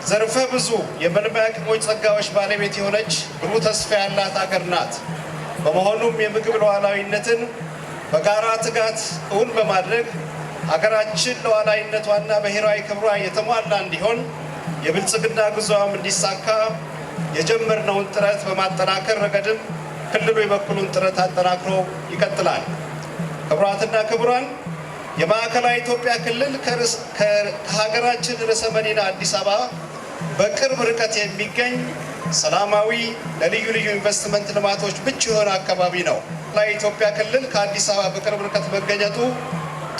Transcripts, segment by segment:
ዘርፈ ብዙ የመልማያ አቅሞች ጸጋዎች ባለቤት የሆነች ብሩህ ተስፋ ያላት ሀገር ናት። በመሆኑም የምግብ ሉዓላዊነትን በጋራ ትጋት እውን በማድረግ ሀገራችን ሉዓላዊነቷና ብሔራዊ ክብሯ የተሟላ እንዲሆን የብልጽግና ጉዞዋም እንዲሳካ የጀመርነውን ጥረት በማጠናከር ረገድም ክልሉ የበኩሉን ጥረት አጠናክሮ ይቀጥላል። ክቡራትና ክቡራን፣ የማዕከላዊ ኢትዮጵያ ክልል ከሀገራችን ርዕሰ መዲና አዲስ አበባ በቅርብ ርቀት የሚገኝ ሰላማዊ ለልዩ ልዩ ኢንቨስትመንት ልማቶች ምቹ የሆነ አካባቢ ነው። ኢትዮጵያ ክልል ከአዲስ አበባ በቅርብ ርቀት መገኘቱ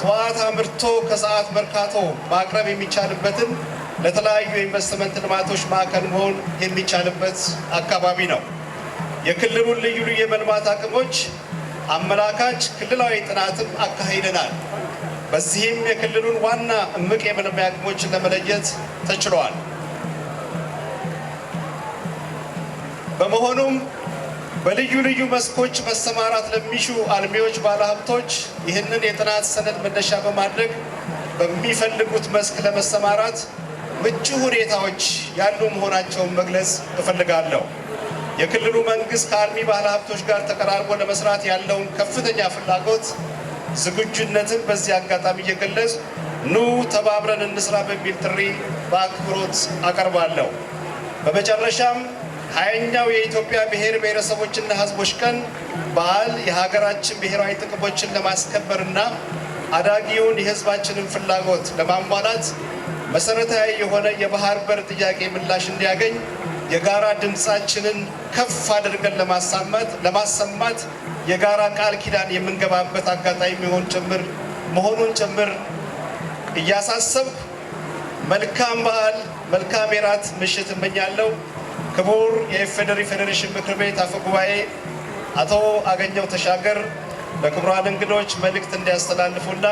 ጠዋት አምርቶ ከሰዓት መርካቶ ማቅረብ የሚቻልበትን ለተለያዩ ኢንቨስትመንት ልማቶች ማዕከል መሆን የሚቻልበት አካባቢ ነው። የክልሉን ልዩ ልዩ የመልማት አቅሞች አመላካች ክልላዊ ጥናትም አካሂደናል። በዚህም የክልሉን ዋና እምቅ የመልማያ አቅሞችን ለመለየት ተችሏል። በመሆኑም በልዩ ልዩ መስኮች መሰማራት ለሚሹ አልሚዎች፣ ባለሀብቶች ይህንን የጥናት ሰነድ መነሻ በማድረግ በሚፈልጉት መስክ ለመሰማራት ምቹ ሁኔታዎች ያሉ መሆናቸውን መግለጽ እፈልጋለሁ። የክልሉ መንግስት ከአልሚ ባለሀብቶች ጋር ተቀራርቦ ለመስራት ያለውን ከፍተኛ ፍላጎት፣ ዝግጁነትን በዚህ አጋጣሚ እየገለጽ ኑ ተባብረን እንስራ በሚል ጥሪ በአክብሮት አቀርባለሁ። በመጨረሻም 20ኛው የኢትዮጵያ ብሔር ብሔረሰቦችና ሕዝቦች ቀን በዓል የሀገራችን ብሔራዊ ጥቅሞችን ለማስከበርና አዳጊውን የሕዝባችንን ፍላጎት ለማሟላት መሰረታዊ የሆነ የባህር በር ጥያቄ ምላሽ እንዲያገኝ የጋራ ድምፃችንን ከፍ አድርገን ለማሰማት የጋራ ቃል ኪዳን የምንገባበት አጋጣሚ መሆኑን ጭምር እያሳሰብኩ መልካም በዓል፣ መልካም የራት ምሽት እመኛለሁ። ክቡር የኢፌዴሪ ፌዴሬሽን ምክር ቤት አፈ ጉባኤ አቶ አገኘሁ ተሻገር ለክቡራን እንግዶች መልእክት እንዲያስተላልፉና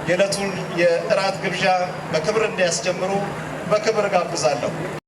የዕለቱን የእራት ግብዣ በክብር እንዲያስጀምሩ በክብር ጋብዛለሁ።